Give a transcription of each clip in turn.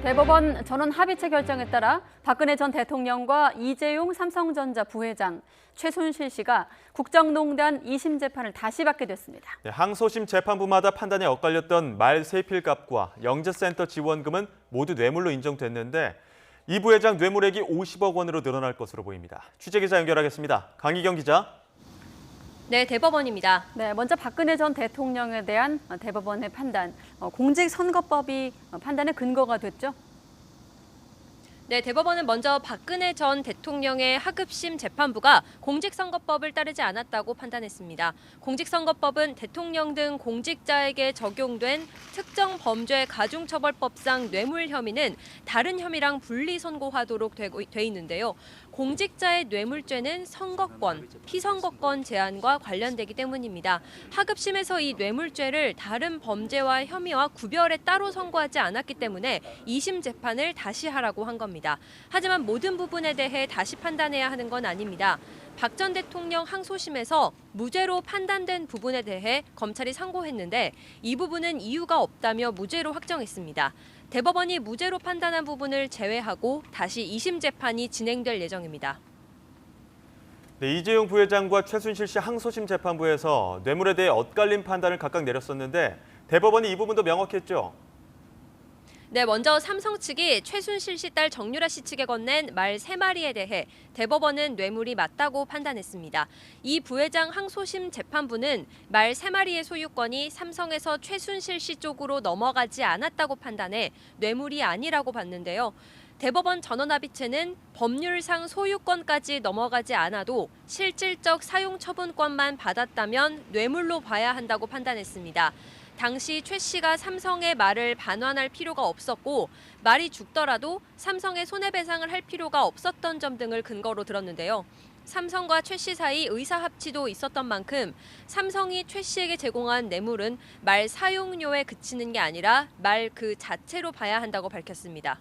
대법원 전원 합의체 결정에 따라 박근혜 전 대통령과 이재용 삼성전자 부회장, 최순실 씨가 국정농단 2심 재판을 다시 받게 됐습니다. 항소심 재판부마다 판단이 엇갈렸던 말세필값과 영재센터 지원금은 모두 뇌물로 인정됐는데 이 부회장 뇌물액이 50억 원으로 늘어날 것으로 보입니다. 취재기자 연결하겠습니다. 강희경 기자. 네, 대법원입니다. 네, 먼저 박근혜 전 대통령에 대한 대법원의 판단, 공직선거법이 판단의 근거가 됐죠? 네, 대법원은 먼저 박근혜 전 대통령의 하급심 재판부가 공직선거법을 따르지 않았다고 판단했습니다. 공직선거법은 대통령 등 공직자에게 적용된 특정 범죄 가중처벌법상 뇌물 혐의는 다른 혐의랑 분리 선고하도록 돼 있는데요. 공직자의 뇌물죄는 선거권, 피선거권 제한과 관련되기 때문입니다. 하급심에서 이 뇌물죄를 다른 범죄와 혐의와 구별해 따로 선고하지 않았기 때문에 2심 재판을 다시 하라고 한 겁니다. 하지만 모든 부분에 대해 다시 판단해야 하는 건 아닙니다. 박 전 대통령 항소심에서 무죄로 판단된 부분에 대해 검찰이 상고했는데 이 부분은 이유가 없다며 무죄로 확정했습니다. 대법원이 무죄로 판단한 부분을 제외하고 다시 2심 재판이 진행될 예정입니다. 네, 이재용 부회장과 최순실 씨 항소심 재판부에서 뇌물에 대해 엇갈린 판단을 각각 내렸었는데 대법원이 이 부분도 명확했죠? 네, 먼저 삼성 측이 최순실 씨 딸 정유라 씨 측에 건넨 말 3마리에 대해 대법원은 뇌물이 맞다고 판단했습니다. 이 부회장 항소심 재판부는 말 3마리의 소유권이 삼성에서 최순실 씨 쪽으로 넘어가지 않았다고 판단해 뇌물이 아니라고 봤는데요. 대법원 전원합의체는 법률상 소유권까지 넘어가지 않아도 실질적 사용처분권만 받았다면 뇌물로 봐야 한다고 판단했습니다. 당시 최 씨가 삼성의 말을 반환할 필요가 없었고 말이 죽더라도 삼성에 손해배상을 할 필요가 없었던 점 등을 근거로 들었는데요. 삼성과 최 씨 사이 의사합치도 있었던 만큼 삼성이 최 씨에게 제공한 뇌물은 말 사용료에 그치는 게 아니라 말 그 자체로 봐야 한다고 밝혔습니다.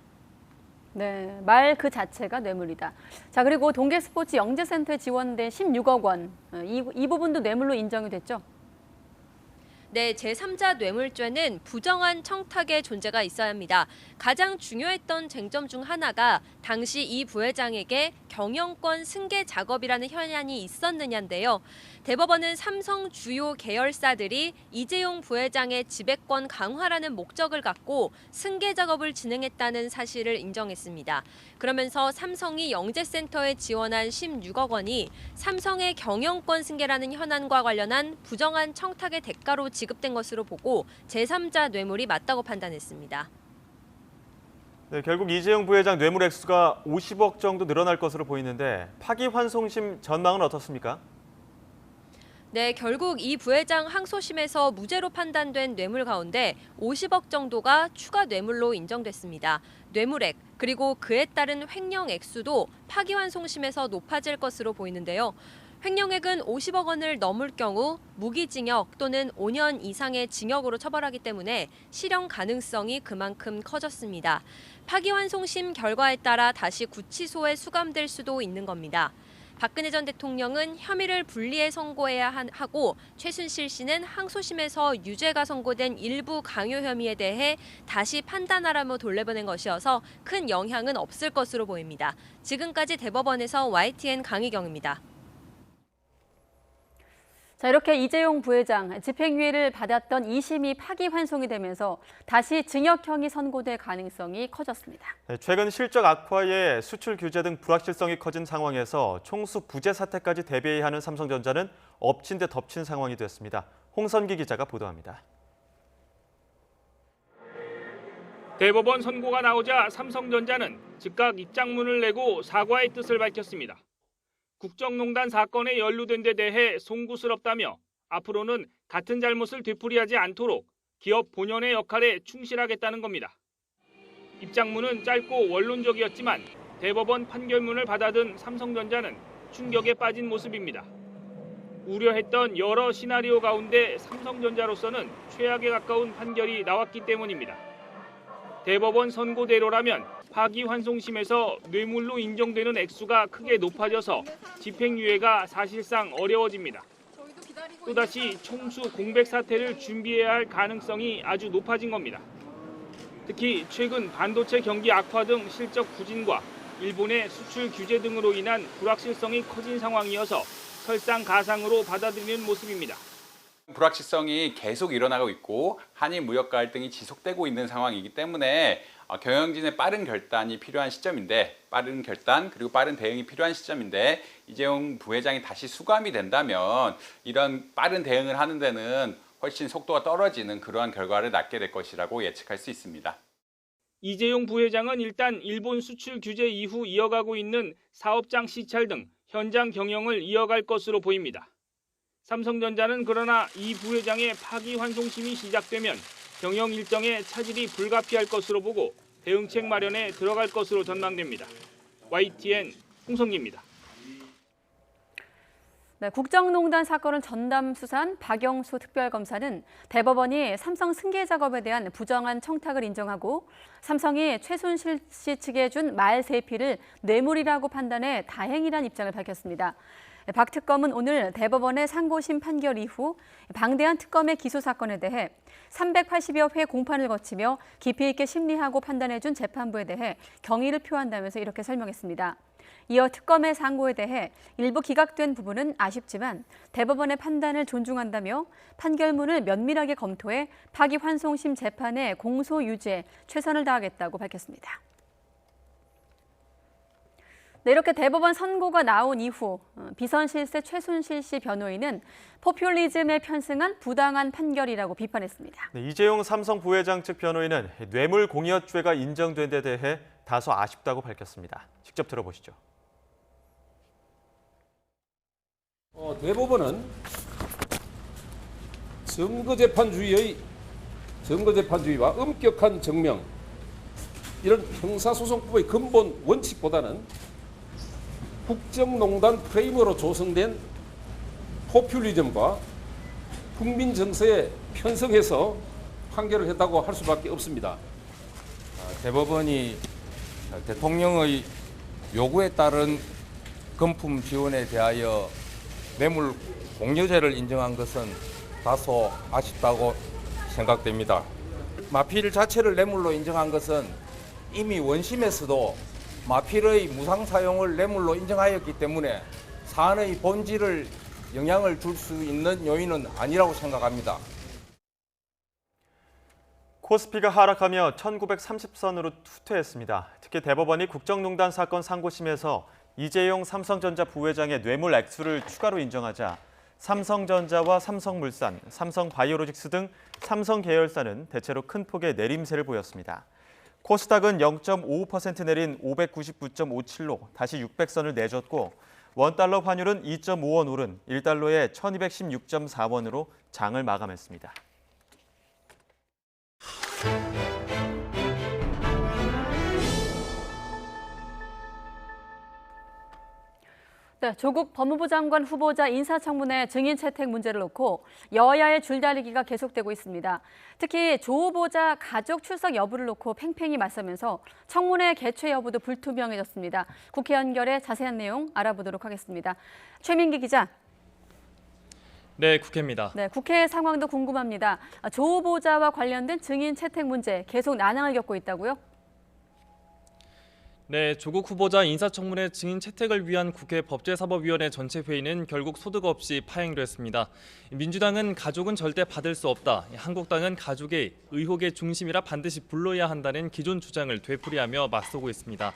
네, 말 그 자체가 뇌물이다. 자, 그리고 동계스포츠 영재센터에 지원된 16억 원, 이 부분도 뇌물로 인정이 됐죠? 네, 제3자 뇌물죄는 부정한 청탁의 존재가 있어야 합니다. 가장 중요했던 쟁점 중 하나가 당시 이 부회장에게 경영권 승계 작업이라는 현안이 있었느냐인데요. 대법원은 삼성 주요 계열사들이 이재용 부회장의 지배권 강화라는 목적을 갖고 승계 작업을 진행했다는 사실을 인정했습니다. 그러면서 삼성이 영재센터에 지원한 16억 원이 삼성의 경영권 승계라는 현안과 관련한 부정한 청탁의 대가로 지급된 것으로 보고 제3자 뇌물이 맞다고 판단했습니다. 네, 결국 이재용 부회장 뇌물 액수가 50억 정도 늘어날 것으로 보이는데 파기환송심 전망은 어떻습니까? 네, 결국 이 부회장 항소심에서 무죄로 판단된 뇌물 가운데 50억 정도가 추가 뇌물로 인정됐습니다. 뇌물액 그리고 그에 따른 횡령 액수도 파기환송심에서 높아질 것으로 보이는데요. 횡령액은 50억 원을 넘을 경우 무기징역 또는 5년 이상의 징역으로 처벌하기 때문에 실형 가능성이 그만큼 커졌습니다. 파기환송심 결과에 따라 다시 구치소에 수감될 수도 있는 겁니다. 박근혜 전 대통령은 혐의를 분리해 선고해야 하고 최순실 씨는 항소심에서 유죄가 선고된 일부 강요 혐의에 대해 다시 판단하라며 돌려보낸 것이어서 큰 영향은 없을 것으로 보입니다. 지금까지 대법원에서 YTN 강희경입니다. 자, 이렇게 이재용 부회장 집행유예를 받았던 2심이 파기환송이 되면서 다시 징역형이 선고될 가능성이 커졌습니다. 네, 최근 실적 악화에 수출 규제 등 불확실성이 커진 상황에서 총수 부재 사태까지 대비해야 하는 삼성전자는 엎친 데 덮친 상황이 됐습니다. 홍선기 기자가 보도합니다. 대법원 선고가 나오자 삼성전자는 즉각 입장문을 내고 사과의 뜻을 밝혔습니다. 국정농단 사건에 연루된 데 대해 송구스럽다며 앞으로는 같은 잘못을 되풀이하지 않도록 기업 본연의 역할에 충실하겠다는 겁니다. 입장문은 짧고 원론적이었지만 대법원 판결문을 받아든 삼성전자는 충격에 빠진 모습입니다. 우려했던 여러 시나리오 가운데 삼성전자로서는 최악에 가까운 판결이 나왔기 때문입니다. 대법원 선고대로라면 파기환송심에서 뇌물로 인정되는 액수가 크게 높아져서 집행유예가 사실상 어려워집니다. 또다시 총수 공백 사태를 준비해야 할 가능성이 아주 높아진 겁니다. 특히 최근 반도체 경기 악화 등 실적 부진과 일본의 수출 규제 등으로 인한 불확실성이 커진 상황이어서 설상가상으로 받아들이는 모습입니다. 불확실성이 계속 일어나고 있고 한일 무역 갈등이 지속되고 있는 상황이기 때문에 경영진의 빠른 결단이 필요한 시점인데 빠른 결단 그리고 빠른 대응이 필요한 시점인데 이재용 부회장이 다시 수감이 된다면 이런 빠른 대응을 하는 데는 훨씬 속도가 떨어지는 그러한 결과를 낳게 될 것이라고 예측할 수 있습니다. 이재용 부회장은 일단 일본 수출 규제 이후 이어가고 있는 사업장 시찰 등 현장 경영을 이어갈 것으로 보입니다. 삼성전자는 그러나 이 부회장의 파기환송심이 시작되면 경영 일정에 차질이 불가피할 것으로 보고 대응책 마련에 들어갈 것으로 전망됩니다. YTN 홍성기입니다. 네, 국정농단 사건을 전담 수사한 박영수 특별검사는 대법원이 삼성 승계 작업에 대한 부정한 청탁을 인정하고 삼성이 최순실 씨 측에 준 말세피를 뇌물이라고 판단해 다행이란 입장을 밝혔습니다. 박 특검은 오늘 대법원의 상고심 판결 이후 방대한 특검의 기소 사건에 대해 380여 회 공판을 거치며 깊이 있게 심리하고 판단해준 재판부에 대해 경의를 표한다면서 이렇게 설명했습니다. 이어 특검의 상고에 대해 일부 기각된 부분은 아쉽지만 대법원의 판단을 존중한다며 판결문을 면밀하게 검토해 파기환송심 재판의 공소 유지에 최선을 다하겠다고 밝혔습니다. 네, 이렇게 대법원 선고가 나온 이후 비선실세 최순실 씨 변호인은 포퓰리즘에 편승한 부당한 판결이라고 비판했습니다. 네, 이재용 삼성 부회장 측 변호인은 뇌물 공여죄가 인정된 데 대해 다소 아쉽다고 밝혔습니다. 직접 들어보시죠. 대법원은 증거재판주의와 엄격한 증명 이런 형사소송법의 근본 원칙보다는 국정농단 프레임으로 조성된 포퓰리즘과 국민 정서에 편성해서 판결을 했다고 할 수밖에 없습니다. 대법원이 대통령의 요구에 따른 금품 지원에 대하여 뇌물 공여죄를 인정한 것은 다소 아쉽다고 생각됩니다. 마필 자체를 뇌물로 인정한 것은 이미 원심에서도 마필의 무상 사용을 뇌물로 인정하였기 때문에 사안의 본질을 영향을 줄 수 있는 요인은 아니라고 생각합니다. 코스피가 하락하며 1930선으로 후퇴했습니다. 특히 대법원이 국정농단 사건 상고심에서 이재용 삼성전자 부회장의 뇌물 액수를 추가로 인정하자 삼성전자와 삼성물산, 삼성바이오로직스 등 삼성 계열사는 대체로 큰 폭의 내림세를 보였습니다. 코스닥은 0.55% 내린 599.57로 다시 600선을 내줬고 원달러 환율은 2.5원 오른 1달러에 1216.4원으로 장을 마감했습니다. 네, 조국 법무부 장관 후보자 인사청문회 증인 채택 문제를 놓고 여야의 줄다리기가 계속되고 있습니다. 특히 조 후보자 가족 출석 여부를 놓고 팽팽히 맞서면서 청문회 개최 여부도 불투명해졌습니다. 국회 연결해 자세한 내용 알아보도록 하겠습니다. 최민기 기자. 네, 국회입니다. 네, 국회 상황도 궁금합니다. 조 후보자와 관련된 증인 채택 문제 계속 난항을 겪고 있다고요? 네, 조국 후보자 인사청문회 증인 채택을 위한 국회 법제사법위원회 전체 회의는 결국 소득 없이 파행됐습니다. 민주당은 가족은 절대 받을 수 없다. 한국당은 가족의 의혹의 중심이라 반드시 불러야 한다는 기존 주장을 되풀이하며 맞서고 있습니다.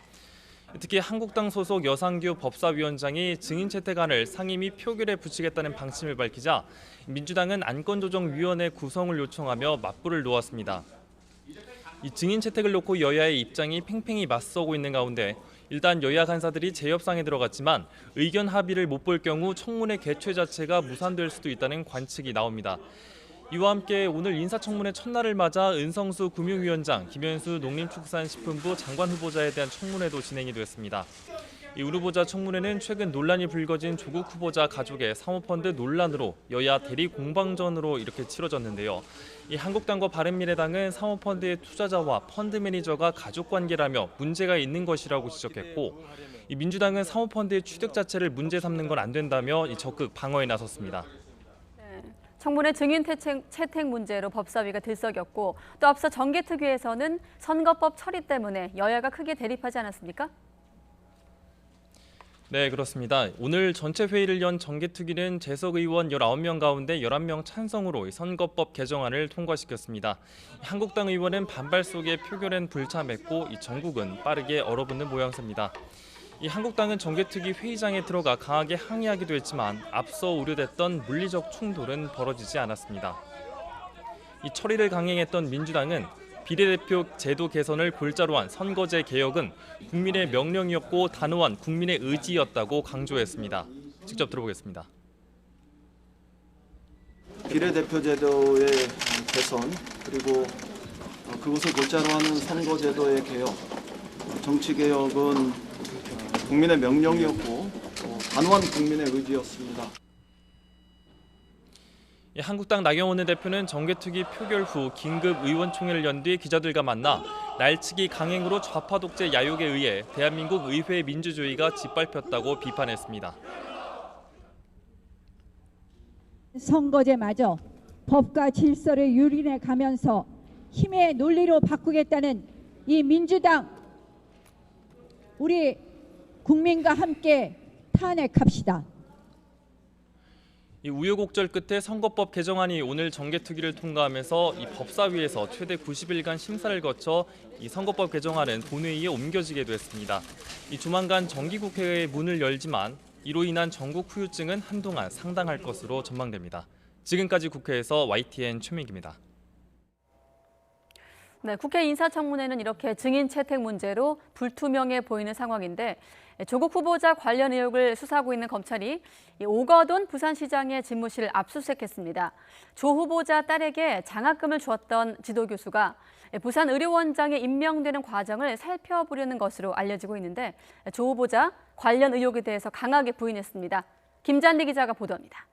특히 한국당 소속 여상규 법사위원장이 증인 채택안을 상임위 표결에 붙이겠다는 방침을 밝히자 민주당은 안건조정위원회 구성을 요청하며 맞불을 놓았습니다. 이 증인 채택을 놓고 여야의 입장이 팽팽히 맞서고 있는 가운데 일단 여야 간사들이 재협상에 들어갔지만 의견 합의를 못 볼 경우 청문회 개최 자체가 무산될 수도 있다는 관측이 나옵니다. 이와 함께 오늘 인사청문회 첫날을 맞아 은성수 금융위원장, 김현수 농림축산식품부 장관 후보자에 대한 청문회도 진행이 됐습니다. 이 후보자 청문회는 최근 논란이 불거진 조국 후보자 가족의 사모펀드 논란으로 여야 대리 공방전으로 이렇게 치러졌는데요. 이 한국당과 바른미래당은 사모펀드의 투자자와 펀드 매니저가 가족 관계라며 문제가 있는 것이라고 지적했고, 이 민주당은 사모펀드의 취득 자체를 문제 삼는 건 안 된다며 적극 방어에 나섰습니다. 청문회 증인 채택 문제로 법사위가 들썩였고 또 앞서 정개특위에서는 선거법 처리 때문에 여야가 크게 대립하지 않았습니까? 네, 그렇습니다. 오늘 전체 회의를 연 정개특위는 재석 의원 19명 가운데 11명 찬성으로 선거법 개정안을 통과시켰습니다. 한국당 의원은 반발 속에 표결엔 불참했고 이 정국은 빠르게 얼어붙는 모양새입니다. 이 한국당은 정개특위 회의장에 들어가 강하게 항의하기도 했지만 앞서 우려됐던 물리적 충돌은 벌어지지 않았습니다. 이 처리를 강행했던 민주당은 비례대표 제도 개선을 골자로 한 선거제 개혁은 국민의 명령이었고 단호한 국민의 의지였다고 강조했습니다. 직접 들어보겠습니다. 비례대표 제도의 개선 그리고 그것을 골자로 하는 선거제도의 개혁, 정치개혁은 국민의 명령이었고 단호한 국민의 의지였습니다. 한국당 나경원 원내대표는 정개특위 표결 후 긴급 의원총회를 연 뒤 기자들과 만나 날치기 강행으로 좌파 독재 야욕에 의해 대한민국 의회 민주주의가 짓밟혔다고 비판했습니다. 선거제마저 법과 질서를 유린해 가면서 힘의 논리로 바꾸겠다는 이 민주당, 우리 국민과 함께 탄핵합시다. 이 우여곡절 끝에 선거법 개정안이 오늘 정개특위를 통과하면서 이 법사위에서 최대 90일간 심사를 거쳐 이 선거법 개정안은 본회의에 옮겨지게 됐습니다. 이 조만간 정기국회의 문을 열지만 이로 인한 전국 후유증은 한동안 상당할 것으로 전망됩니다. 지금까지 국회에서 YTN 최민기입니다. 네, 국회 인사청문회는 이렇게 증인 채택 문제로 불투명해 보이는 상황인데 조국 후보자 관련 의혹을 수사하고 있는 검찰이 오거돈 부산시장의 집무실을 압수수색했습니다. 조 후보자 딸에게 장학금을 주었던 지도교수가 부산의료원장에 임명되는 과정을 살펴보려는 것으로 알려지고 있는데 조 후보자 관련 의혹에 대해서 강하게 부인했습니다. 김잔디 기자가 보도합니다.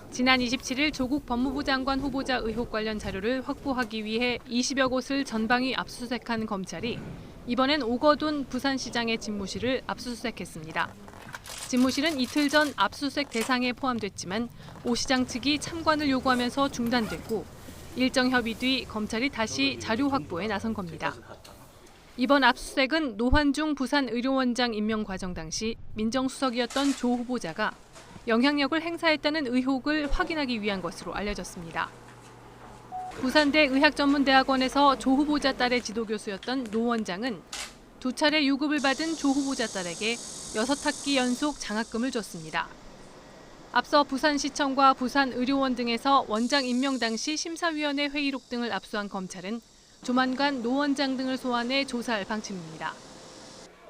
지난 27일 조국 법무부 장관 후보자 의혹 관련 자료를 확보하기 위해 20여 곳을 전방위 압수수색한 검찰이 이번엔 오거돈 부산시장의 집무실을 압수수색했습니다. 집무실은 이틀 전 압수수색 대상에 포함됐지만 오 시장 측이 참관을 요구하면서 중단됐고 일정 협의 뒤 검찰이 다시 자료 확보에 나선 겁니다. 이번 압수수색은 노환중 부산의료원장 임명 과정 당시 민정수석이었던 조 후보자가 영향력을 행사했다는 의혹을 확인하기 위한 것으로 알려졌습니다. 부산대 의학전문대학원에서 조 후보자 딸의 지도교수였던 노 원장은 두 차례 유급을 받은 조 후보자 딸에게 6학기 연속 장학금을 줬습니다. 앞서 부산시청과 부산의료원 등에서 원장 임명 당시 심사위원회 회의록 등을 압수한 검찰은 조만간 노 원장 등을 소환해 조사할 방침입니다.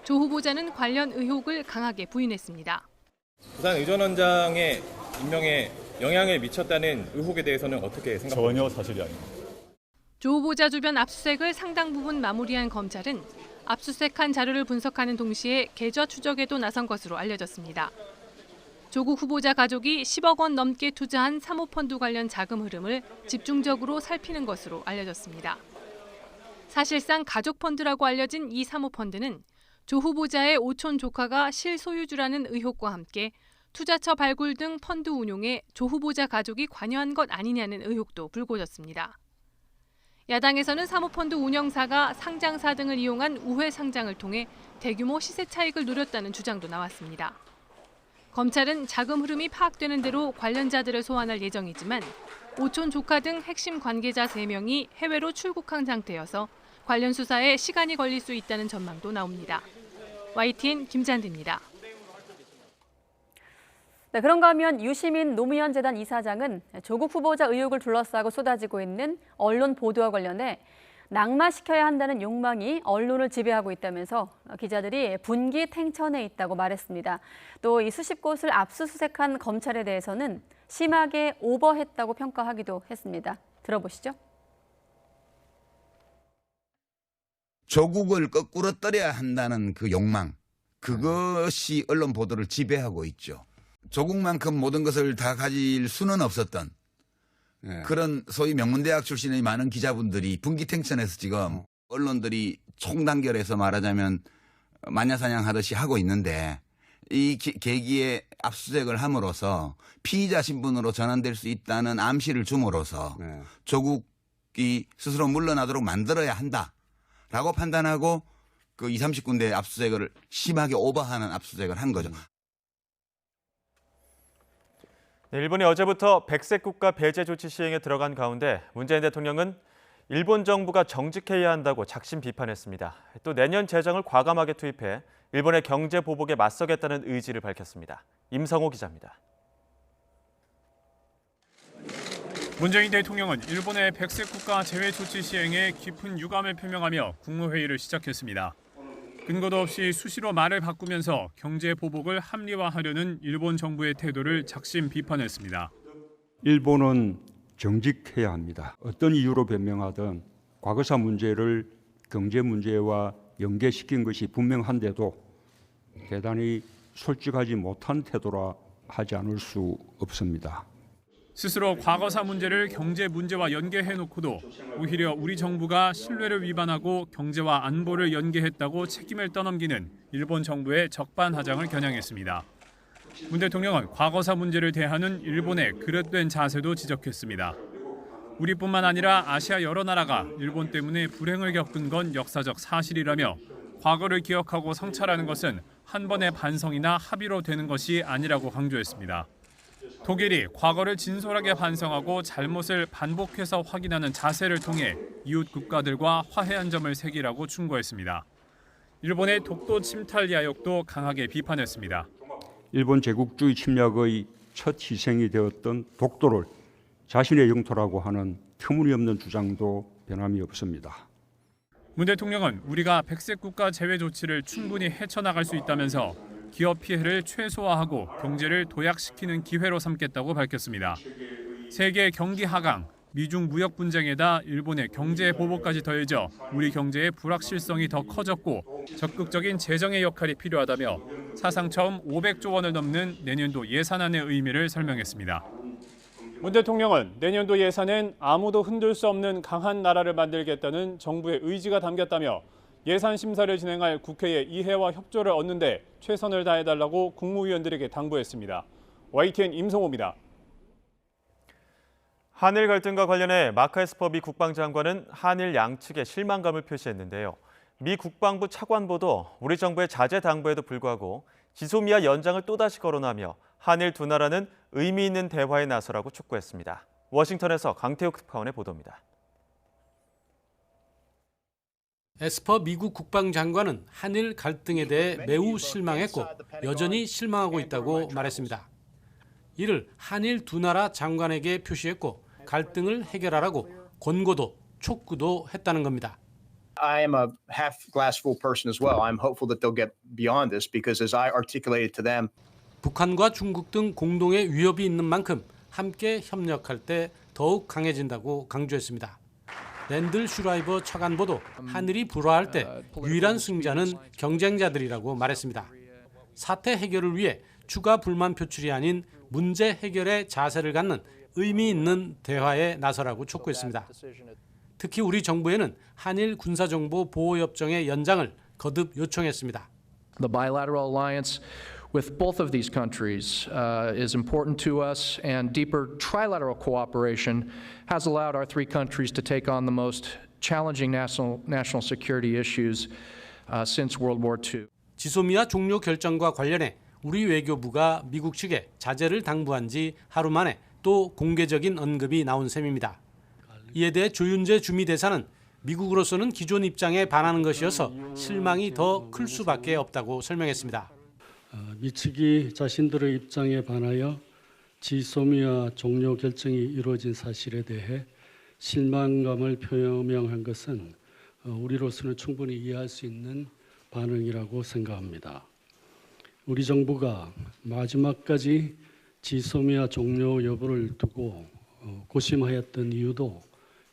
조 후보자는 관련 의혹을 강하게 부인했습니다. 부산의전원장의 임명에 영향을 미쳤다는 의혹에 대해서는 어떻게 생각하십니까? 전혀 사실이 아닙니다. 조 후보자 주변 압수수색을 상당 부분 마무리한 검찰은 압수수색한 자료를 분석하는 동시에 계좌 추적에도 나선 것으로 알려졌습니다. 조국 후보자 가족이 10억 원 넘게 투자한 사모펀드 관련 자금 흐름을 집중적으로 살피는 것으로 알려졌습니다. 사실상 가족펀드라고 알려진 이 사모펀드는 조 후보자의 오촌 조카가 실소유주라는 의혹과 함께 투자처 발굴 등 펀드 운용에 조 후보자 가족이 관여한 것 아니냐는 의혹도 불거졌습니다. 야당에서는 사모펀드 운영사가 상장사 등을 이용한 우회 상장을 통해 대규모 시세 차익을 누렸다는 주장도 나왔습니다. 검찰은 자금 흐름이 파악되는 대로 관련자들을 소환할 예정이지만 오촌 조카 등 핵심 관계자 3명이 해외로 출국한 상태여서 관련 수사에 시간이 걸릴 수 있다는 전망도 나옵니다. YTN 김잔디입니다. 네, 그런가 하면 유시민 노무현 재단 이사장은 조국 후보자 의혹을 둘러싸고 쏟아지고 있는 언론 보도와 관련해 낙마시켜야 한다는 욕망이 언론을 지배하고 있다면서 기자들이 분기탱천에 있다고 말했습니다. 또 이 수십 곳을 압수수색한 검찰에 대해서는 심하게 오버했다고 평가하기도 했습니다. 들어보시죠. 조국을 거꾸로 떨어야 한다는 그 욕망, 그것이 언론 보도를 지배하고 있죠. 조국만큼 모든 것을 다 가질 수는 없었던 그런 소위 명문대학 출신의 많은 기자분들이 분기탱천에서 지금 언론들이 총단결해서 말하자면 마녀사냥하듯이 하고 있는데 이 계기에 압수수색을 함으로써 피의자 신분으로 전환될 수 있다는 암시를 줌으로써 조국이 스스로 물러나도록 만들어야 한다라고 판단하고 그 20, 30군데 압수수색을 심하게 오버하는 압수수색을 한 거죠. 네, 일본이 어제부터 백색 국가 배제 조치 시행에 들어간 가운데 문재인 대통령은 일본 정부가 정직해야 한다고 작심 비판했습니다. 또 내년 재정을 과감하게 투입해 일본의 경제 보복에 맞서겠다는 의지를 밝혔습니다. 임성호 기자입니다. 문재인 대통령은 일본의 백색 국가 제외 조치 시행에 깊은 유감을 표명하며 국무회의를 시작했습니다. 근거도 없이 수시로 말을 바꾸면서 경제 보복을 합리화하려는 일본 정부의 태도를 작심 비판했습니다. 일본은 정직해야 합니다. 어떤 이유로 변명하든 과거사 문제를 경제 문제와 연계시킨 것이 분명한데도 대단히 솔직하지 못한 태도라 하지 않을 수 없습니다. 스스로 과거사 문제를 경제 문제와 연계해놓고도 오히려 우리 정부가 신뢰를 위반하고 경제와 안보를 연계했다고 책임을 떠넘기는 일본 정부의 적반하장을 겨냥했습니다. 문 대통령은 과거사 문제를 대하는 일본의 그릇된 자세도 지적했습니다. 우리뿐만 아니라 아시아 여러 나라가 일본 때문에 불행을 겪은 건 역사적 사실이라며 과거를 기억하고 성찰하는 것은 한 번의 반성이나 합의로 되는 것이 아니라고 강조했습니다. 독일이 과거를 진솔하게 반성하고 잘못을 반복해서 확인하는 자세를 통해 이웃 국가들과 화해한 점을 새기라고 충고했습니다. 일본의 독도 침탈 야욕도 강하게 비판했습니다. 일본 제국주의 침략의 첫 희생이 되었던 독도를 자신의 영토라고 하는 터무니없는 주장도 변함이 없습니다. 문 대통령은 우리가 백색 국가 제외 조치를 충분히 헤쳐나갈 수 있다면서 기업 피해를 최소화하고 경제를 도약시키는 기회로 삼겠다고 밝혔습니다. 세계 경기 하강, 미중 무역 분쟁에다 일본의 경제 보복까지 더해져 우리 경제의 불확실성이 더 커졌고 적극적인 재정의 역할이 필요하다며 사상 처음 500조 원을 넘는 내년도 예산안의 의미를 설명했습니다. 문 대통령은 내년도 예산엔 아무도 흔들 수 없는 강한 나라를 만들겠다는 정부의 의지가 담겼다며 예산 심사를 진행할 국회의 이해와 협조를 얻는 데 최선을 다해달라고 국무위원들에게 당부했습니다. YTN 임성호입니다. 한일 갈등과 관련해 마크 에스퍼 미 국방장관은 한일 양측에 실망감을 표시했는데요. 미 국방부 차관보도 우리 정부의 자제 당부에도 불구하고 지소미아 연장을 또다시 거론하며 한일 두 나라는 의미 있는 대화에 나서라고 촉구했습니다. 워싱턴에서 강태욱 특파원의 보도입니다. 에스퍼 미국 국방장관은 한일 갈등에 대해 매우 실망했고 여전히 실망하고 있다고 말했습니다. 이를 한일 두 나라 장관에게 표시했고 갈등을 해결하라고 권고도 촉구도 했다는 겁니다. I am a half glass full person as well. I'm hopeful that they'll get beyond this because as I articulated to them, 북한과 중국 등 공동의 위협이 있는 만큼 함께 협력할 때 더욱 강해진다고 강조했습니다. 랜들 슈라이버 차관보도 한일이 불화할 때 유일한 승자는 경쟁자들이라고 말했습니다. 사태 해결을 위해 추가 불만 표출이 아닌 문제 해결의 자세를 갖는 의미 있는 대화에 나서라고 촉구했습니다. 특히 우리 정부에는 한일 군사정보 보호협정의 연장을 거듭 요청했습니다. The bilateral alliance with both of these countries is important to us, and deeper trilateral cooperation has allowed our three countries to take on the most challenging national security issues since World War II. 지소미아 종료 결정과 관련해 우리 외교부가 미국 측에 자제를 당부한 지 하루 만에 또 공개적인 언급이 나온 셈입니다. 이에 대해 조윤재 주미대사는 미국으로서는 기존 입장에 반하는 것이어서 실망이 더 클 수밖에 없다고 설명했습니다. 미 측이 자신들의 입장에 반하여 지소미아 종료 결정이 이루어진 사실에 대해 실망감을 표명한 것은 우리로서는 충분히 이해할 수 있는 반응이라고 생각합니다. 우리 정부가 마지막까지 지소미아 종료 여부를 두고 고심하였던 이유도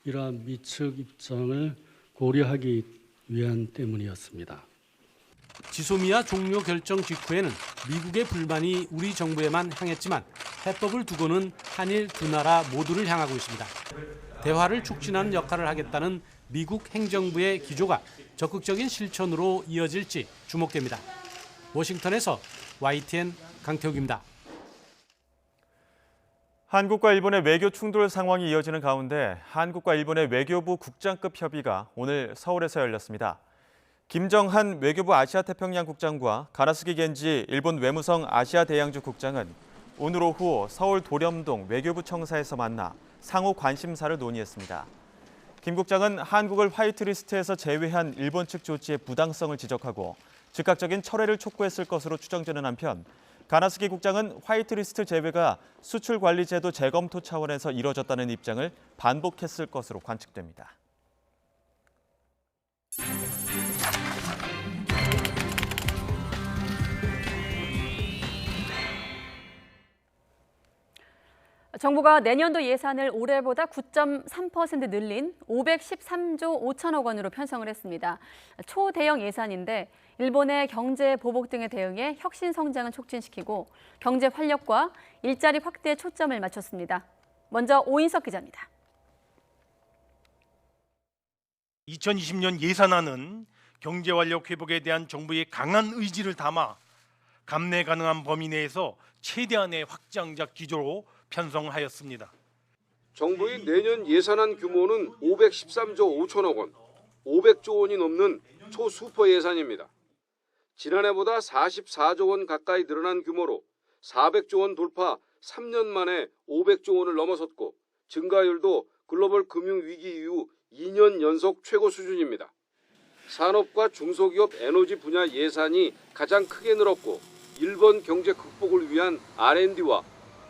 이러한 미 측 입장을 고려하기 위한 때문이었습니다. 지소미아 종료 결정 직후에는 미국의 불만이 우리 정부에만 향했지만 해법을 두고는 한일 두 나라 모두를 향하고 있습니다. 대화를 촉진하는 역할을 하겠다는 미국 행정부의 기조가 적극적인 실천으로 이어질지 주목됩니다. 워싱턴에서 YTN 강태욱입니다. 한국과 일본의 외교 충돌 상황이 이어지는 가운데 한국과 일본의 외교부 국장급 협의가 오늘 서울에서 열렸습니다. 김정한 외교부 아시아태평양 국장과 가라스기 겐지 일본 외무성 아시아대양주 국장은 오늘 오후 서울 도렴동 외교부 청사에서 만나 상호 관심사를 논의했습니다. 김 국장은 한국을 화이트리스트에서 제외한 일본 측 조치의 부당성을 지적하고 즉각적인 철회를 촉구했을 것으로 추정되는 한편 가라스기 국장은 화이트리스트 제외가 수출관리제도 재검토 차원에서 이뤄졌다는 입장을 반복했을 것으로 관측됩니다. 정부가 내년도 예산을 올해보다 9.3% 늘린 513조 5천억 원으로 편성을 했습니다. 초대형 예산인데 일본의 경제 보복 등에 대응해 혁신 성장을 촉진시키고 경제 활력과 일자리 확대에 초점을 맞췄습니다. 먼저 오인석 기자입니다. 2020년 예산안은 경제 활력 회복에 대한 정부의 강한 의지를 담아 감내 가능한 범위 내에서 최대한의 확장적 기조로 편성하였습니다. 정부의 내년 예산안 규모는 513조 5천억 원, 500조 원이 넘는 초수퍼 예산입니다. 지난해보다 44조 원 가까이 늘어난 규모로 400조 원 돌파 3년 만에 500조 원을 넘어섰고 증가율도 글로벌 금융위기 이후 2년 연속 최고 수준입니다. 산업과 중소기업 에너지 분야 예산이 가장 크게 늘었고 일본 경제 극복을 위한 R&D와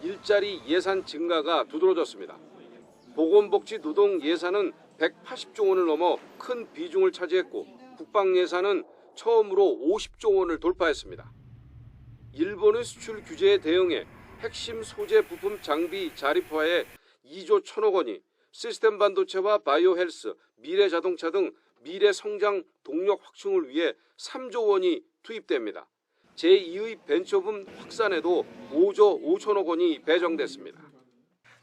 일자리 예산 증가가 두드러졌습니다. 보건복지 노동 예산은 180조 원을 넘어 큰 비중을 차지했고 국방 예산은 처음으로 50조 원을 돌파했습니다. 일본의 수출 규제에 대응해 핵심 소재 부품 장비 자립화에 2조 1천억 원이 시스템 반도체와 바이오 헬스, 미래 자동차 등 미래 성장 동력 확충을 위해 3조 원이 투입됩니다. 제2의 벤처붐 확산에도 5조 5천억 원이 배정됐습니다.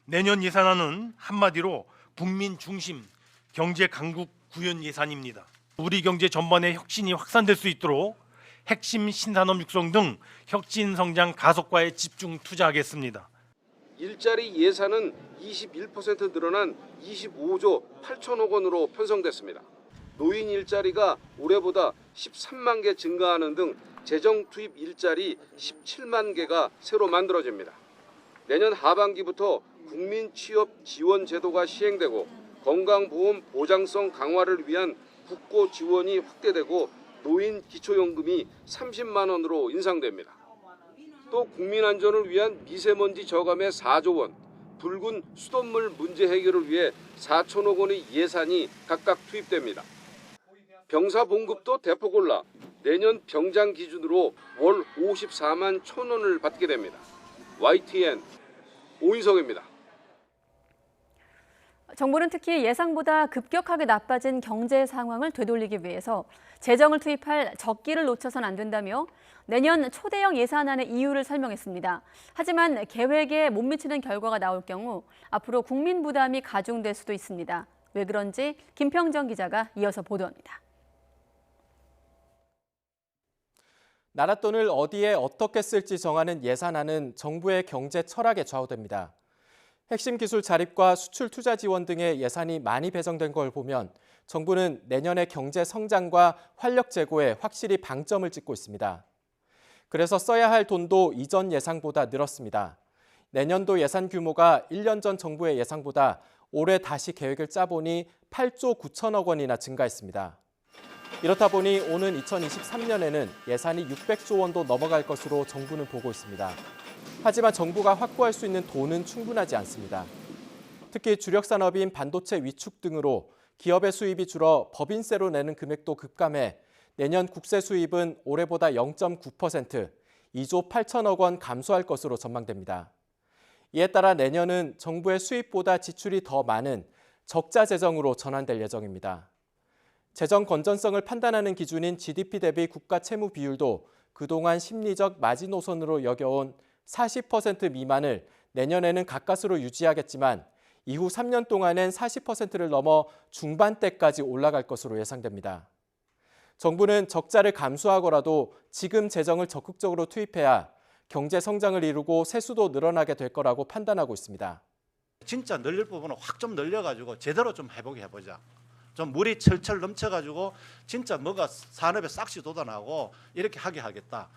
내년 예산안은 한마디로 국민 중심 경제 강국 구현 예산입니다. 우리 경제 전반의 혁신이 확산될 수 있도록 핵심 신산업 육성 등 혁신 성장 가속화에 집중 투자하겠습니다. 일자리 예산은 21% 늘어난 25조 8천억 원으로 편성됐습니다. 노인 일자리가 올해보다 13만 개 증가하는 등 재정 투입 일자리 17만 개가 새로 만들어집니다. 내년 하반기부터 국민 취업 지원 제도가 시행되고 건강보험 보장성 강화를 위한 국고 지원이 확대되고 노인 기초연금이 30만 원으로 인상됩니다. 또 국민 안전을 위한 미세먼지 저감에 4조 원, 붉은 수돗물 문제 해결을 위해 4천억 원의 예산이 각각 투입됩니다. 병사 봉급도 대폭 올라 내년 병장 기준으로 월 54만 1천 원을 받게 됩니다. YTN 오인석입니다. 정부는 특히 예상보다 급격하게 나빠진 경제 상황을 되돌리기 위해서 재정을 투입할 적기를 놓쳐선 안 된다며 내년 초대형 예산안의 이유를 설명했습니다. 하지만 계획에 못 미치는 결과가 나올 경우 앞으로 국민 부담이 가중될 수도 있습니다. 왜 그런지 김평정 기자가 이어서 보도합니다. 나라 돈을 어디에 어떻게 쓸지 정하는 예산안은 정부의 경제 철학에 좌우됩니다. 핵심 기술 자립과 수출 투자 지원 등의 예산이 많이 배정된 걸 보면 정부는 내년의 경제 성장과 활력 제고에 확실히 방점을 찍고 있습니다. 그래서 써야 할 돈도 이전 예상보다 늘었습니다. 내년도 예산 규모가 1년 전 정부의 예상보다 올해 다시 계획을 짜보니 8조 9천억 원이나 증가했습니다. 이렇다 보니 오는 2023년에는 예산이 600조 원도 넘어갈 것으로 정부는 보고 있습니다. 하지만 정부가 확보할 수 있는 돈은 충분하지 않습니다. 특히 주력 산업인 반도체 위축 등으로 기업의 수입이 줄어 법인세로 내는 금액도 급감해 내년 국세 수입은 올해보다 0.9%, 2조 8천억 원 감소할 것으로 전망됩니다. 이에 따라 내년은 정부의 수입보다 지출이 더 많은 적자 재정으로 전환될 예정입니다. 재정 건전성을 판단하는 기준인 GDP 대비 국가 채무 비율도 그동안 심리적 마지노선으로 여겨온 40% 미만을 내년에는 가까스로 유지하겠지만 이후 3년 동안엔 40%를 넘어 중반대까지 올라갈 것으로 예상됩니다. 정부는 적자를 감수하고라도 지금 재정을 적극적으로 투입해야 경제 성장을 이루고 세수도 늘어나게 될 거라고 판단하고 있습니다. 진짜 늘릴 부분은 확 좀 늘려가지고 제대로 좀 해보게 해보자. 좀 물이 철철 넘쳐가지고 진짜 뭐가 산업에 싹시 돋아나고 이렇게 하게 하겠다.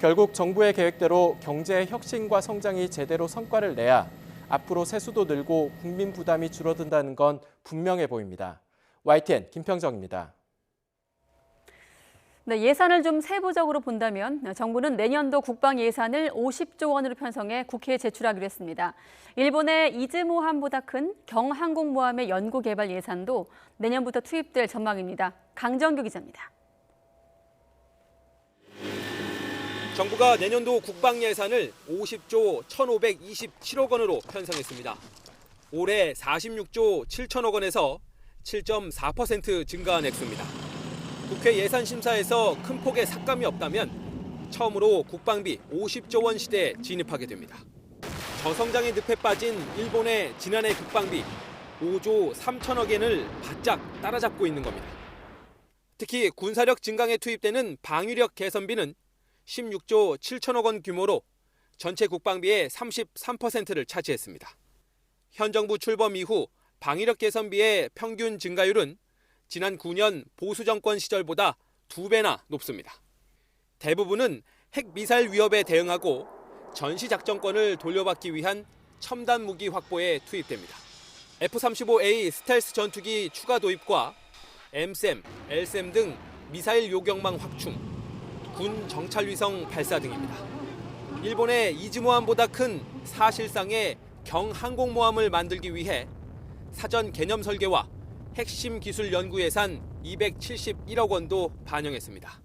결국 정부의 계획대로 경제의 혁신과 성장이 제대로 성과를 내야 앞으로 세수도 늘고 국민 부담이 줄어든다는 건 분명해 보입니다. YTN 김평정입니다. 네, 예산을 좀 세부적으로 본다면 정부는 내년도 국방 예산을 50조 원으로 편성해 국회에 제출하기로 했습니다. 일본의 이즈모함보다 큰 경항공모함의 연구개발 예산도 내년부터 투입될 전망입니다. 강정규 기자입니다. 정부가 내년도 국방 예산을 50조 1,527억 원으로 편성했습니다. 올해 46조 7천억 원에서 7.4% 증가한 액수입니다. 국회 예산심사에서 큰 폭의 삭감이 없다면 처음으로 국방비 50조 원 시대에 진입하게 됩니다. 저성장의 늪에 빠진 일본의 지난해 국방비 5조 3천억 엔을 바짝 따라잡고 있는 겁니다. 특히 군사력 증강에 투입되는 방위력 개선비는 16조 7천억 원 규모로 전체 국방비의 33%를 차지했습니다. 현 정부 출범 이후 방위력 개선비의 평균 증가율은 지난 9년 보수 정권 시절보다 2배나 높습니다. 대부분은 핵미사일 위협에 대응하고 전시작전권을 돌려받기 위한 첨단 무기 확보에 투입됩니다. F-35A 스텔스 전투기 추가 도입과 M샘, L샘 등 미사일 요격망 확충, 군 정찰위성 발사 등입니다. 일본의 이즈모함보다 큰 사실상의 경항공모함을 만들기 위해 사전 개념 설계와 핵심 기술 연구 예산 271억 원도 반영했습니다.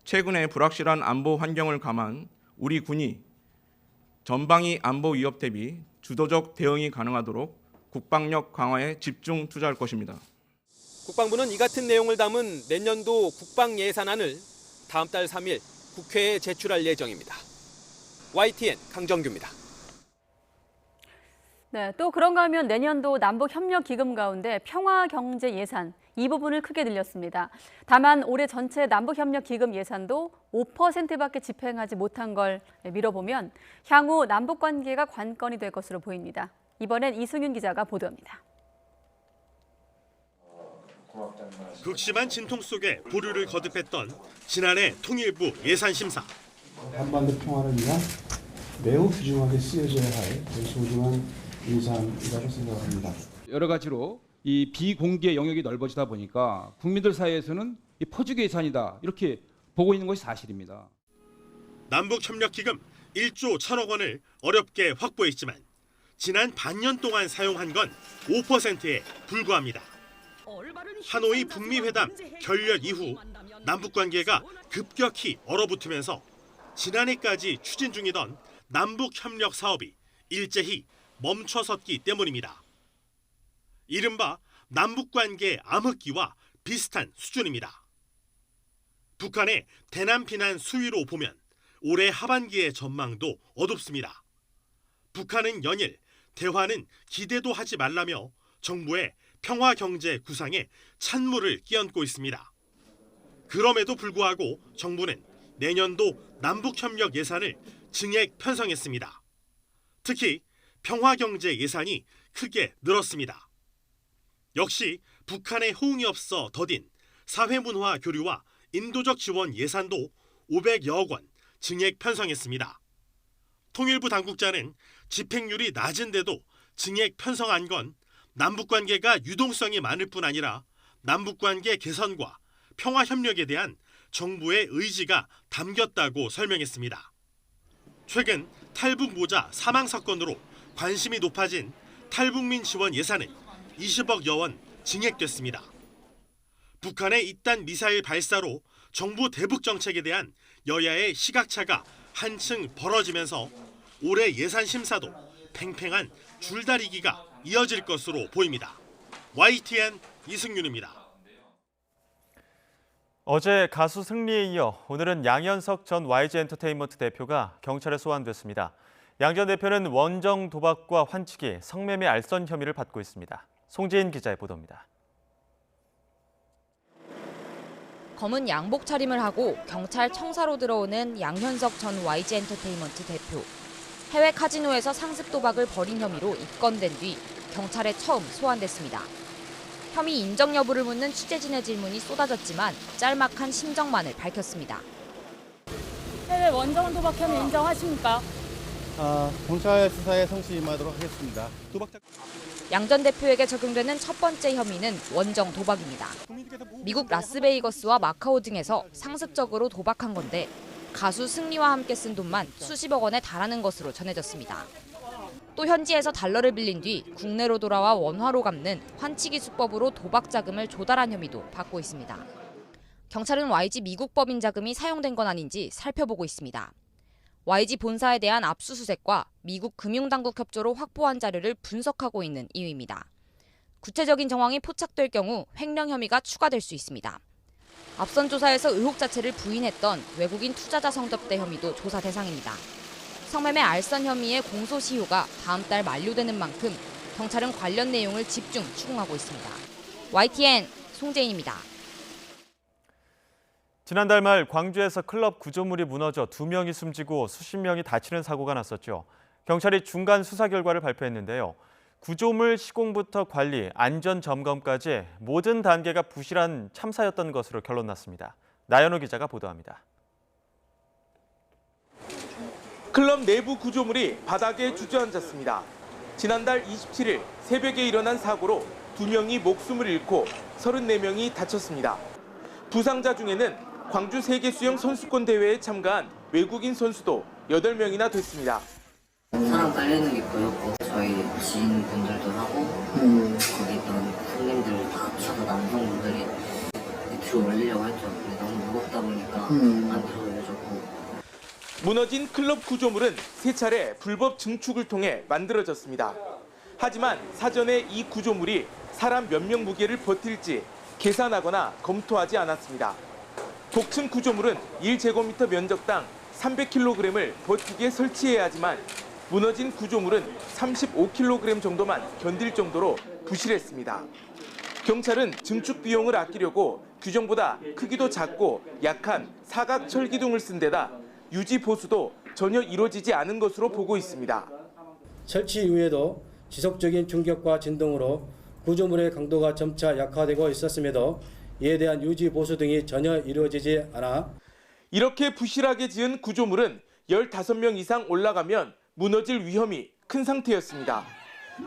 최근의 불확실한 안보 환경을 감안 우리 군이 전방위 안보 위협 대비 주도적 대응이 가능하도록 국방력 강화에 집중 투자할 것입니다. 국방부는 이 같은 내용을 담은 내년도 국방 예산안을 다음 달 3일 국회에 제출할 예정입니다. YTN 강정규입니다. 네, 또 그런가 하면 내년도 남북협력기금 가운데 평화경제 예산 이 부분을 크게 늘렸습니다. 다만 올해 전체 남북협력기금 예산도 5%밖에 집행하지 못한 걸 미뤄보면 향후 남북관계가 관건이 될 것으로 보입니다. 이번엔 이승윤 기자가 보도합니다. 극심한 진통 속에 보류를 거듭했던 지난해 통일부 예산심사. 한반도 평화를 위한 매우 귀중하게 쓰여져야 할 소중한 예산이라고 생각합니다. 여러 가지로 이 비공개 영역이 넓어지다 보니까 국민들 사이에서는 이 퍼주기 예산이다 이렇게 보고 있는 것이 사실입니다. 남북협력기금 1조 1천억 원을 어렵게 확보했지만 지난 반년 동안 사용한 건 5%에 불과합니다. 하노이 북미 회담 결렬 이후 남북관계가 급격히 얼어붙으면서 지난해까지 추진 중이던 남북협력 사업이 일제히 멈춰섰기 때문입니다. 이른바 남북관계 암흑기와 비슷한 수준입니다. 북한의 대남 비난 수위로 보면 올해 하반기의 전망도 어둡습니다. 북한은 연일 대화는 기대도 하지 말라며 정부의 평화경제 구상에 찬물을 끼얹고 있습니다. 그럼에도 불구하고 정부는 내년도 남북협력 예산을 증액 편성했습니다. 특히 평화경제 예산이 크게 늘었습니다. 역시 북한의 호응이 없어 더딘 사회문화 교류와 인도적 지원 예산도 500여억 원 증액 편성했습니다. 통일부 당국자는 집행률이 낮은데도 증액 편성한 건 남북관계가 유동성이 많을 뿐 아니라 남북관계 개선과 평화협력에 대한 정부의 의지가 담겼다고 설명했습니다. 최근 탈북 모자 사망 사건으로 관심이 높아진 탈북민 지원 예산은 20억여 원 증액됐습니다. 북한의 잇단 미사일 발사로 정부 대북 정책에 대한 여야의 시각차가 한층 벌어지면서 올해 예산 심사도 팽팽한 줄다리기가 이어질 것으로 보입니다. YTN 이승윤입니다. 어제 가수 승리에 이어 오늘은 양현석 전 YG엔터테인먼트 대표가 경찰에 소환됐습니다. 양 전 대표는 원정 도박과 환치기, 성매매 알선 혐의를 받고 있습니다. 송지인 기자의 보도입니다. 검은 양복 차림을 하고 경찰 청사로 들어오는 양현석 전 YG엔터테인먼트 대표. 해외 카지노에서 상습 도박을 벌인 혐의로 입건된 뒤 경찰에 처음 소환됐습니다. 혐의 인정 여부를 묻는 취재진의 질문이 쏟아졌지만 짤막한 심정만을 밝혔습니다. 해외 원정 도박 혐의 인정하십니까? 경찰 수사에 성실히 임하도록 하겠습니다. 양 전 대표에게 적용되는 첫 번째 혐의는 원정 도박입니다. 미국 라스베이거스와 마카오 등에서 상습적으로 도박한 건데 가수 승리와 함께 쓴 돈만 수십억 원에 달하는 것으로 전해졌습니다. 또 현지에서 달러를 빌린 뒤 국내로 돌아와 원화로 갚는 환치기 수법으로 도박 자금을 조달한 혐의도 받고 있습니다. 경찰은 YG 미국 법인 자금이 사용된 건 아닌지 살펴보고 있습니다. YG 본사에 대한 압수수색과 미국 금융당국 협조로 확보한 자료를 분석하고 있는 이유입니다. 구체적인 정황이 포착될 경우 횡령 혐의가 추가될 수 있습니다. 앞선 조사에서 의혹 자체를 부인했던 외국인 투자자 성접대 혐의도 조사 대상입니다. 성매매 알선 혐의의 공소시효가 다음 달 만료되는 만큼 경찰은 관련 내용을 집중 추궁하고 있습니다. YTN 송재인입니다. 지난달 말 광주에서 클럽 구조물이 무너져 2명이 숨지고 수십 명이 다치는 사고가 났었죠. 경찰이 중간 수사 결과를 발표했는데요. 구조물 시공부터 관리, 안전 점검까지 모든 단계가 부실한 참사였던 것으로 결론 났습니다. 나연호 기자가 보도합니다. 클럽 내부 구조물이 바닥에 주저앉았습니다. 지난달 27일 새벽에 일어난 사고로 2명이 목숨을 잃고 34명이 다쳤습니다. 부상자 중에는 광주 세계수영 선수권 대회에 참가한 외국인 선수도 8명이나 됐습니다. 사람 깔리는 게 보였고 저희 지인분들도 하고 거기 있던 손님들 다 쳐서 남성분들이 밑으로 올리려고 했죠. 근데 너무 무겁다 보니까 안 들어 올려줬고. 무너진 클럽 구조물은 3차례 불법 증축을 통해 만들어졌습니다. 하지만 사전에 이 구조물이 사람 몇 명 무게를 버틸지 계산하거나 검토하지 않았습니다. 독층 구조물은 1제곱미터 면적당 300kg을 버티게 설치해야 하지만 무너진 구조물은 35kg 정도만 견딜 정도로 부실했습니다. 경찰은 증축 비용을 아끼려고 규정보다 크기도 작고 약한 사각 철기둥을 쓴 데다 유지 보수도 전혀 이루어지지 않은 것으로 보고 있습니다. 설치 이후에도 지속적인 충격과 진동으로 구조물의 강도가 점차 약화되고 있었음에도 이에 대한 유지 보수 등이 전혀 이루어지지 않아 이렇게 부실하게 지은 구조물은 15명 이상 올라가면 무너질 위험이 큰 상태였습니다.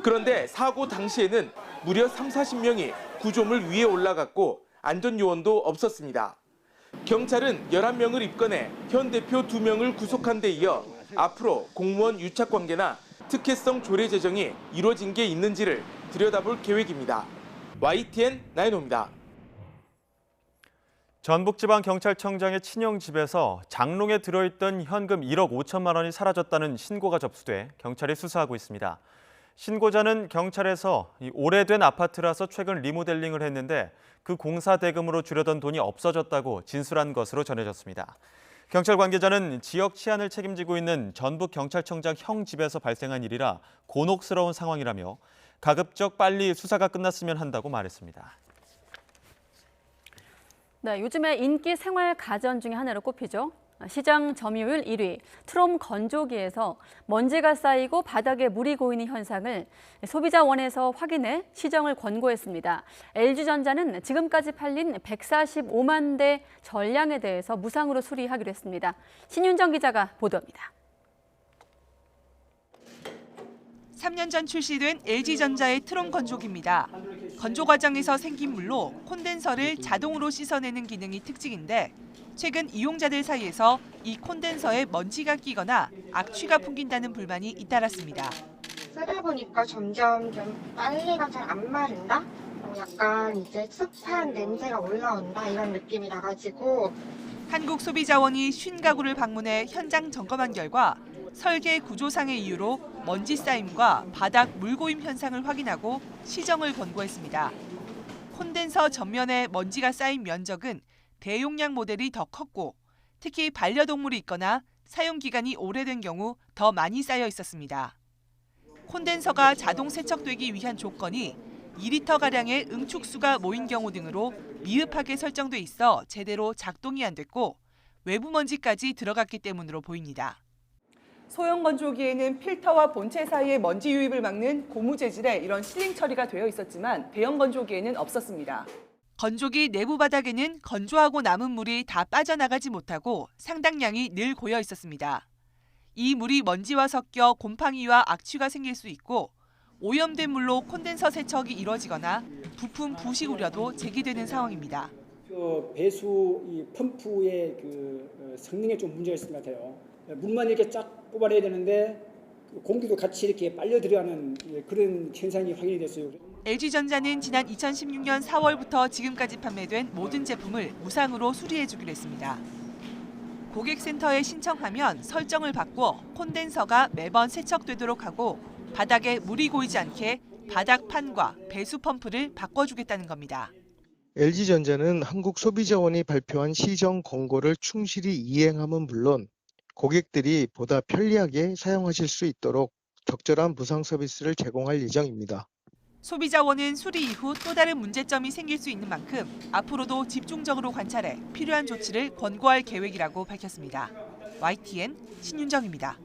그런데 사고 당시에는 무려 30-40명이 구조물 위에 올라갔고 안전요원도 없었습니다. 경찰은 11명을 입건해 현 대표 2명을 구속한 데 이어 앞으로 공무원 유착 관계나 특혜성 조례 제정이 이루어진 게 있는지를 들여다볼 계획입니다. YTN 나연호입니다. 전북지방경찰청장의 친형 집에서 장롱에 들어있던 현금 1억 5천만 원이 사라졌다는 신고가 접수돼 경찰이 수사하고 있습니다. 신고자는 경찰에서 오래된 아파트라서 최근 리모델링을 했는데 그 공사 대금으로 주려던 돈이 없어졌다고 진술한 것으로 전해졌습니다. 경찰 관계자는 지역 치안을 책임지고 있는 전북경찰청장 형 집에서 발생한 일이라 곤혹스러운 상황이라며 가급적 빨리 수사가 끝났으면 한다고 말했습니다. 네, 요즘에 인기 생활 가전 중에 하나로 꼽히죠. 시장 점유율 1위, 트롬 건조기에서 먼지가 쌓이고 바닥에 물이 고이는 현상을 소비자원에서 확인해 시정을 권고했습니다. LG전자는 지금까지 팔린 145만 대 전량에 대해서 무상으로 수리하기로 했습니다. 신윤정 기자가 보도합니다. 3년 전 출시된 LG전자의 트롬 건조기입니다. 건조 과정에서 생긴 물로 콘덴서를 자동으로 씻어내는 기능이 특징인데 최근 이용자들 사이에서 이 콘덴서에 먼지가 끼거나 악취가 풍긴다는 불만이 잇따랐습니다. 쓰다 보니까 점점 좀 빨래가 잘 안 마른다? 약간 이제 습한 냄새가 올라온다 이런 느낌이 나가지고 한국소비자원이 50가구를 방문해 현장 점검한 결과 설계 구조상의 이유로 먼지 쌓임과 바닥 물고임 현상을 확인하고 시정을 권고했습니다. 콘덴서 전면에 먼지가 쌓인 면적은 대용량 모델이 더 컸고 특히 반려동물이 있거나 사용 기간이 오래된 경우 더 많이 쌓여 있었습니다. 콘덴서가 자동 세척되기 위한 조건이 2리터가량의 응축수가 모인 경우 등으로 미흡하게 설정돼 있어 제대로 작동이 안 됐고 외부 먼지까지 들어갔기 때문으로 보입니다. 소형 건조기에는 필터와 본체 사이의 먼지 유입을 막는 고무 재질의 이런 실링 처리가 되어 있었지만 대형 건조기에는 없었습니다. 건조기 내부 바닥에는 건조하고 남은 물이 다 빠져나가지 못하고 상당량이 늘 고여 있었습니다. 이 물이 먼지와 섞여 곰팡이와 악취가 생길 수 있고 오염된 물로 콘덴서 세척이 이루어지거나 부품 부식 우려도 제기되는 상황입니다. 배수 이 펌프의 성능에 좀 문제가 있을 것 같아요. 물만 이렇게 쫙 뽑아내야 되는데 공기도 같이 이렇게 빨려 들어가는 그런 현상이 확인이 됐어요. LG전자는 지난 2016년 4월부터 지금까지 판매된 모든 제품을 무상으로 수리해주기로 했습니다. 고객센터에 신청하면 설정을 바꿔 콘덴서가 매번 세척되도록 하고 바닥에 물이 고이지 않게 바닥판과 배수 펌프를 바꿔주겠다는 겁니다. LG전자는 한국소비자원이 발표한 시정 권고를 충실히 이행함은 물론 고객들이 보다 편리하게 사용하실 수 있도록 적절한 보상 서비스를 제공할 예정입니다. 소비자원은 수리 이후 또 다른 문제점이 생길 수 있는 만큼 앞으로도 집중적으로 관찰해 필요한 조치를 권고할 계획이라고 밝혔습니다. YTN 신윤정입니다.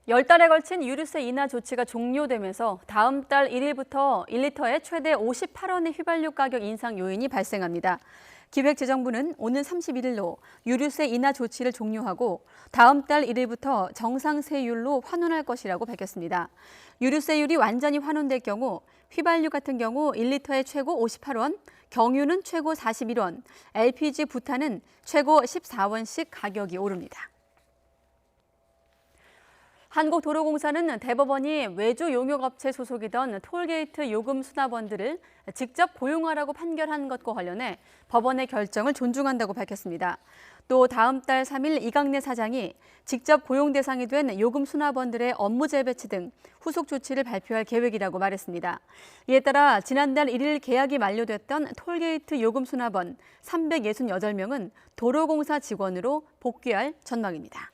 10달에 걸친 유류세 인하 조치가 종료되면서 다음 달 1일부터 1리터에 최대 58원의 휘발유 가격 인상 요인이 발생합니다. 기획재정부는 오는 31일로 유류세 인하 조치를 종료하고 다음 달 1일부터 정상세율로 환원할 것이라고 밝혔습니다. 유류세율이 완전히 환원될 경우 휘발유 같은 경우 1리터에 최고 58원, 경유는 최고 41원, LPG 부탄은 최고 14원씩 가격이 오릅니다. 한국도로공사는 대법원이 외주 용역업체 소속이던 톨게이트 요금 수납원들을 직접 고용하라고 판결한 것과 관련해 법원의 결정을 존중한다고 밝혔습니다. 또 다음 달 3일 이강래 사장이 직접 고용 대상이 된 요금 수납원들의 업무 재배치 등 후속 조치를 발표할 계획이라고 말했습니다. 이에 따라 지난달 1일 계약이 만료됐던 톨게이트 요금 수납원 368명은 도로공사 직원으로 복귀할 전망입니다.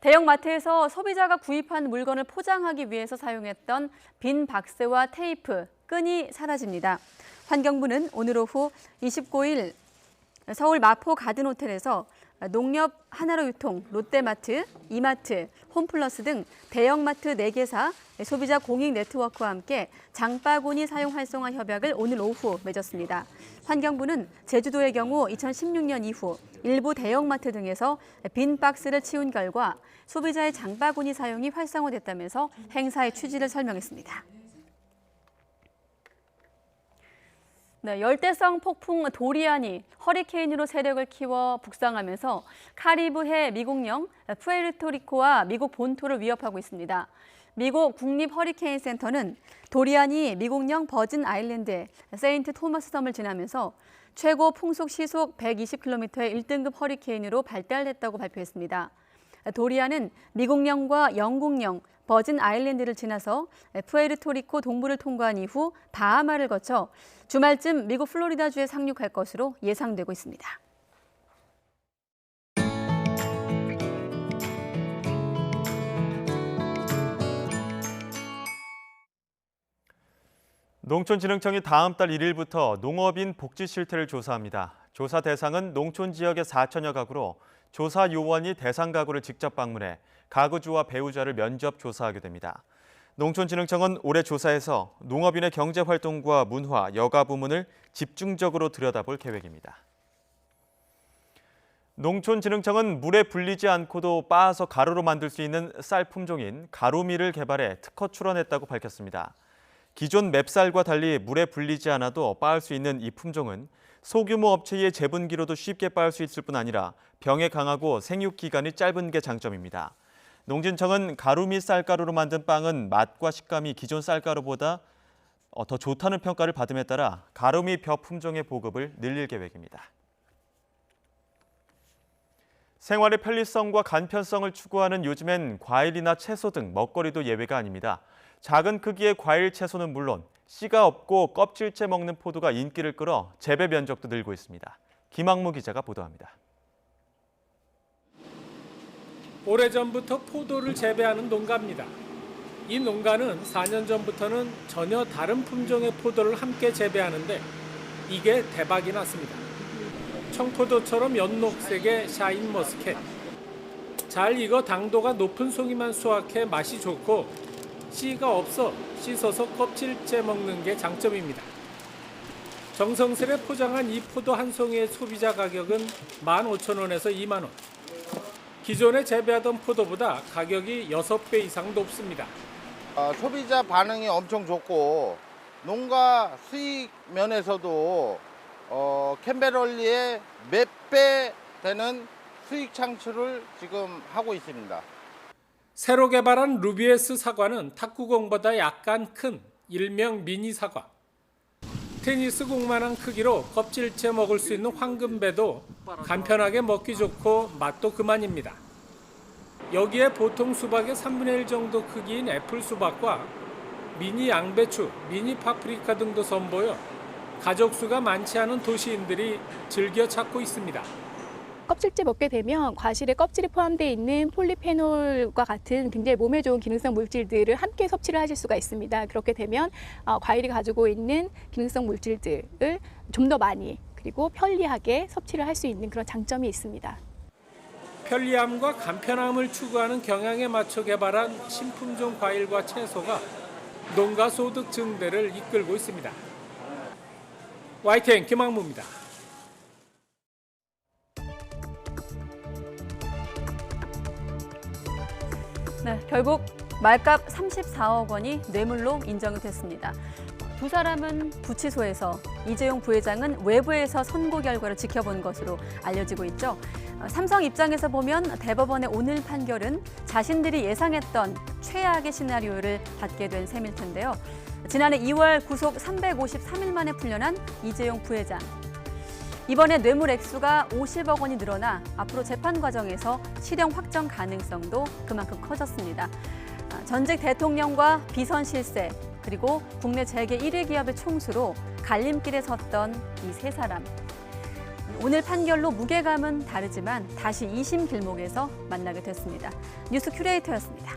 대형마트에서 소비자가 구입한 물건을 포장하기 위해서 사용했던 빈 박스와 테이프, 끈이 사라집니다. 환경부는 오늘 오후 29일 서울 마포 가든호텔에서 농협 하나로유통, 롯데마트, 이마트, 홈플러스 등 대형마트 4개사 소비자 공익 네트워크와 함께 장바구니 사용 활성화 협약을 오늘 오후 맺었습니다. 환경부는 제주도의 경우 2016년 이후 일부 대형마트 등에서 빈 박스를 치운 결과 소비자의 장바구니 사용이 활성화됐다면서 행사의 취지를 설명했습니다. 네, 열대성 폭풍 도리안이 허리케인으로 세력을 키워 북상하면서 카리브해 미국령 푸에르토리코와 미국 본토를 위협하고 있습니다. 미국 국립 허리케인 센터는 도리안이 미국령 버진 아일랜드의 세인트 토마스 섬을 지나면서 최고 풍속 시속 120km의 1등급 허리케인으로 발달했다고 발표했습니다. 도리안은 미국령과 영국령 버진 아일랜드를 지나서 푸에르토리코 동부를 통과한 이후 바하마를 거쳐 주말쯤 미국 플로리다주에 상륙할 것으로 예상되고 있습니다. 농촌진흥청이 다음 달 1일부터 농업인 복지 실태를 조사합니다. 조사 대상은 농촌 지역의 4천여 가구로 조사 요원이 대상 가구를 직접 방문해 가구주와 배우자를 면접 조사하게 됩니다. 농촌진흥청은 올해 조사에서 농업인의 경제활동과 문화, 여가 부문을 집중적으로 들여다볼 계획입니다. 농촌진흥청은 물에 불리지 않고도 빻아서 가루로 만들 수 있는 쌀 품종인 가루미를 개발해 특허 출원했다고 밝혔습니다. 기존 맵쌀과 달리 물에 불리지 않아도 빻을 수 있는 이 품종은 소규모 업체의 제분기로도 쉽게 빻을 수 있을 뿐 아니라 병에 강하고 생육 기간이 짧은 게 장점입니다. 농진청은 가루미 쌀가루로 만든 빵은 맛과 식감이 기존 쌀가루보다 더 좋다는 평가를 받음에 따라 가루미 벼 품종의 보급을 늘릴 계획입니다. 생활의 편리성과 간편성을 추구하는 요즘엔 과일이나 채소 등 먹거리도 예외가 아닙니다. 작은 크기의 과일, 채소는 물론 씨가 없고 껍질째 먹는 포도가 인기를 끌어 재배 면적도 늘고 있습니다. 김학무 기자가 보도합니다. 오래전부터 포도를 재배하는 농가입니다. 이 농가는 4년 전부터는 전혀 다른 품종의 포도를 함께 재배하는데 이게 대박이 났습니다. 청포도처럼 연녹색의 샤인머스켓. 잘 익어 당도가 높은 송이만 수확해 맛이 좋고 씨가 없어 씻어서 껍질째 먹는 게 장점입니다. 정성스레 포장한 이 포도 한 송이의 소비자 가격은 15,000원에서 2만 원. 기존에 재배하던 포도보다 가격이 6배 이상 높습니다. 소비자 반응이 엄청 좋고 농가 수익 면에서도 캔베럴리의 몇 배 되는 수익 창출을 지금 하고 있습니다. 새로 개발한 루비에스 사과는 탁구공보다 약간 큰 일명 미니 사과. 테니스 공만한 크기로 껍질째 먹을 수 있는 황금배도 간편하게 먹기 좋고 맛도 그만입니다. 여기에 보통 수박의 3분의 1 정도 크기인 애플 수박과 미니 양배추, 미니 파프리카 등도 선보여 가족 수가 많지 않은 도시인들이 즐겨 찾고 있습니다. 껍질째 먹게 되면 과실에 껍질이 포함되어 있는 폴리페놀과 같은 굉장히 몸에 좋은 기능성 물질들을 함께 섭취를 하실 수가 있습니다. 그렇게 되면 과일이 가지고 있는 기능성 물질들을 좀 더 많이 그리고 편리하게 섭취를 할 수 있는 그런 장점이 있습니다. 편리함과 간편함을 추구하는 경향에 맞춰 개발한 신품종 과일과 채소가 농가 소득 증대를 이끌고 있습니다. YTN 김학무입니다. 네, 결국 말값 34억 원이 뇌물로 인정이 됐습니다. 두 사람은 구치소에서, 이재용 부회장은 외부에서 선고 결과를 지켜본 것으로 알려지고 있죠. 삼성 입장에서 보면 대법원의 오늘 판결은 자신들이 예상했던 최악의 시나리오를 받게 된 셈일 텐데요. 지난해 2월 구속 353일 만에 풀려난 이재용 부회장. 이번에 뇌물 액수가 50억 원이 늘어나 앞으로 재판 과정에서 실형 확정 가능성도 그만큼 커졌습니다. 전직 대통령과 비선 실세, 그리고 국내 재계 1위 기업의 총수로 갈림길에 섰던 이 세 사람. 오늘 판결로 무게감은 다르지만 다시 2심 길목에서 만나게 됐습니다. 뉴스 큐레이터였습니다.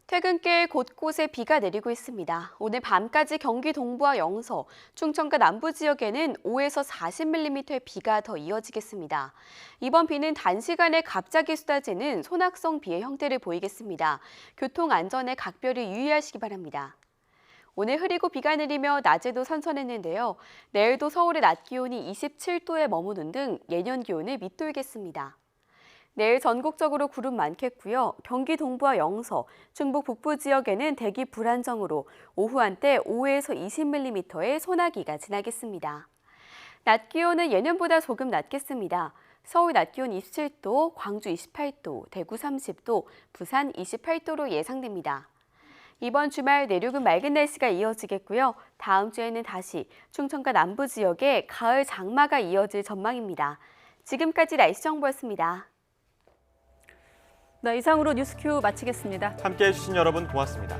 퇴근길 곳곳에 비가 내리고 있습니다. 오늘 밤까지 경기 동부와 영서, 충청과 남부 지역에는 5에서 40mm의 비가 더 이어지겠습니다. 이번 비는 단시간에 갑자기 쏟아지는 소낙성 비의 형태를 보이겠습니다. 교통 안전에 각별히 유의하시기 바랍니다. 오늘 흐리고 비가 내리며 낮에도 선선했는데요. 내일도 서울의 낮 기온이 27도에 머무는 등 예년 기온을 밑돌겠습니다. 내일 전국적으로 구름 많겠고요. 경기 동부와 영서, 충북 북부 지역에는 대기 불안정으로 오후 한때 5에서 20mm의 소나기가 지나겠습니다. 낮 기온은 예년보다 조금 낮겠습니다. 서울 낮 기온 27도, 광주 28도, 대구 30도, 부산 28도로 예상됩니다. 이번 주말 내륙은 맑은 날씨가 이어지겠고요. 다음 주에는 다시 충청과 남부 지역에 가을 장마가 이어질 전망입니다. 지금까지 날씨 정보였습니다. 네, 이상으로 뉴스큐 마치겠습니다. 함께해 주신 여러분 고맙습니다.